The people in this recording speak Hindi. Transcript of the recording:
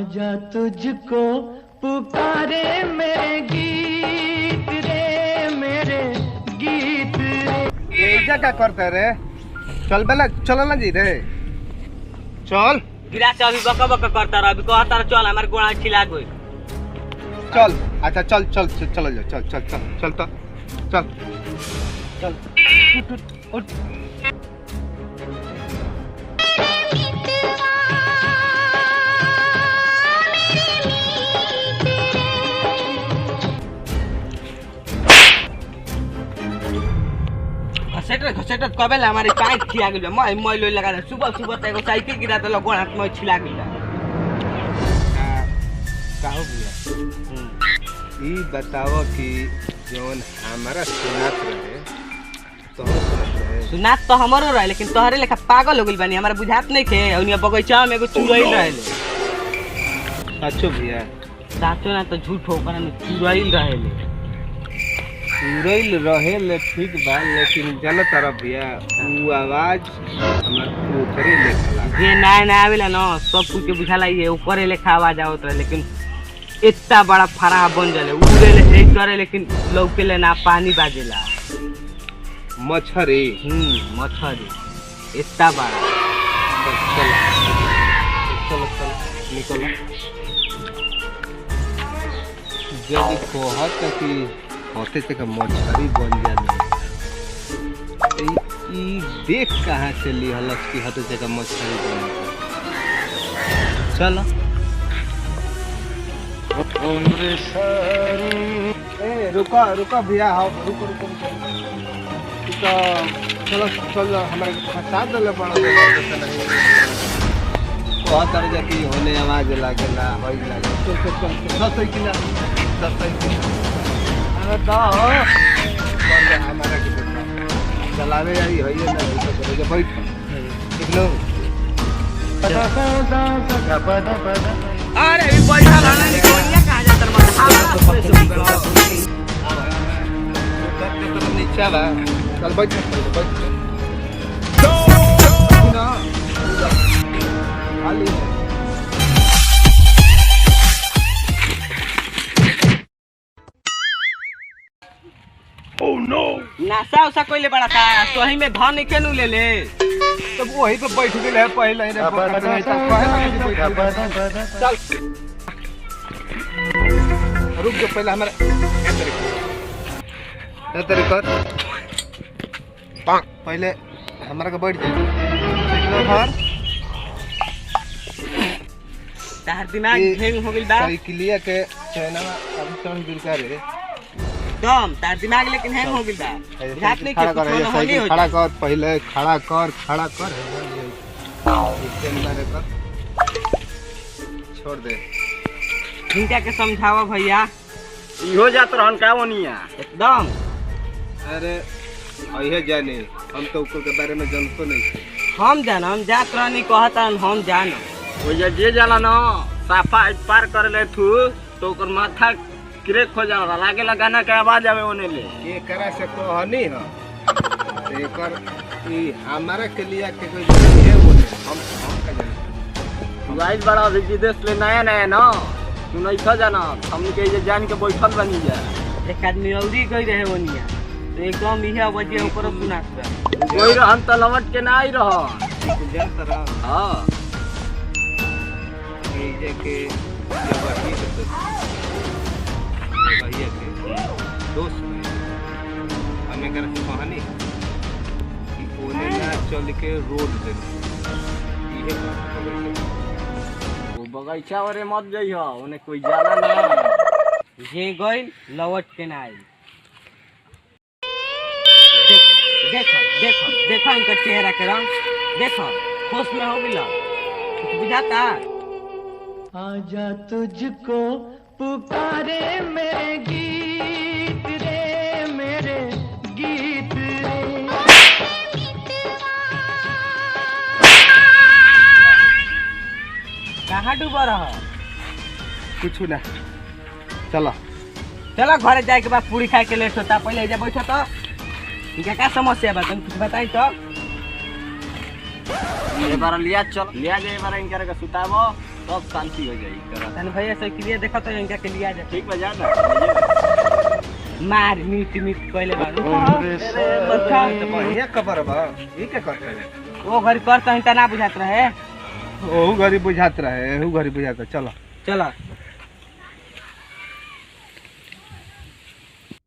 आजा तुझको पुकारे मेरे गीत रे, मेरे गीत रे। ये क्या करते रे? चल बेला चलो ना जी रे, चल गिरा से अभी बका बका करता रहा, अभी कहता रहा चल हमारे गोड़ा खिला गई। चल अच्छा चल चल चलो जा, चल चल चल चल तो चल चल उठ। घसेट कबेला हमारे पैंट खिया गेल मैं लोई लगा दे। सुबह सुबह त एगो साइकिल गिरा देलो गोड़ हाथ में छिला गेल। का हो गया? ई बताओ कि जोन हमारा सुनात रहे तो सुनात तो हमरो रहे, लेकिन तोहरे लेखा पागल हो गेल बानी। हमारा बुझात नहीं थे उनिया बगीचा में एगो चुड़ैल रहेले। अच्छो भैया साचो ना तो झूठ हो पर चुड़ैल रहेले। चुड़ैल रहेले ठीक बा, लेकिन जाना तारा भैया वो आवाज हमार पोखरे लेखा लागे। ये ना आवेला ना सब कुछ के बुझाला ये ऊपर लेखा आवाज आवत रहे, लेकिन इतना बड़ा फरा बन जाले उड़ेले एक करे, लेकिन लौकेले ना पानी बाजेला। मछरी मछरी इतना बड़ा। चलो चलो चलो निकलो। जब कहत कि होते तक मछरी बन जाले, ई देख कहाँ से लिहलस कि होते तक मछरी बन जाले। चलो ए रुको रुको भैया, हाँ रुको रुको तो चलो चलो हमारे साथ दले पड़ा बहुत तरह जाती होने आवाज लागेला होई लागे। चल चल चल 10 साइकिल 10 साइकिल अरे दा बोल हमारा की चलावे आई होई ना तो करे बैठ ठीक लो। अरे भी पैसा लाना नहीं कोनिया कहां जात रे मत हां तो नीचे बा चल बैठ बैठ ना खाली ओह नो नासा उसा कोइले बड़ा था सोही में धन नहीं केनु ले ले तो वही पे बैठ गेल है पहले ही रे चल रुक जो पहले हमारे तेरे कर पहले हमारा का बैठ जाए घर तार दिमाग हैंग हो गेल बा। साइकिलिया के चैनल अभी चढ़ गिर का रे दम तार दिमाग लेकिन हैंग हो गेल बा। बुझात नहीं खड़ा कर साइकिल खड़ा कर पहले खड़ा कर छोड़ दे। इनका के समझावा भैया इहो जात रहन का ओनिया एकदम। अरे अहे जाने हम तो ऊपर के बारे में जानतो नहीं थे। हम जात रहनी कहता हम जान ओजे जे जाला न साफा पार कर ले थू तो ओकर माथा क्रेक हो जाला लागे लगाना के आवाज आवे ओने ले के करा से कहनी ह एकर ई हमारा के लिए के कोई है बोले हम का जाने गाइस बड़ा अभी विदेश ले नया नया न तू नहीं खा जाना हमनी के जे जान के बैठल बनी जा। एक आदमी औरी गई रहे ओनिया तो एकदम इहे वजह ऊपर सुनात कोई रहन त लवट के ना आई रह जान तरह हां ये जे के जब ही तो भैया के दोस्त हमें कर कहानी कि ओने ना चल के रोड दे ये वो बगीचा वाले मत जई हो ओने कोई जाला ना जे गई लवट के ना आई। देखो इनका चेहरा के रंग देखो खुश में हो गेला कुछ बुझाता। आजा तुझको पुकारे मेरे गीत रे, मेरे गीत रे। कहाँ डूबा रहा? कुछ ना चलो चलो घरे जाए के बाद पूरी खाए के लेट होता, पहले जा बैठो तो इनका क्या समस्या बा तुम कुछ बताई तो। ये बार लिया चल लिया जे बार इनकर के सुताबो सब शांति हो जाई करा। तन भैया से क्लियर देखो तो इनका के लिया जा ठीक बजा ना। मार मीट मीट कोइले बारू बढ़िया खबर बा ई के करते रे वो घर कर तो इतना बुझात रहे ओहू घरी बुझात रहे एहू घरी बुझात चलो चलो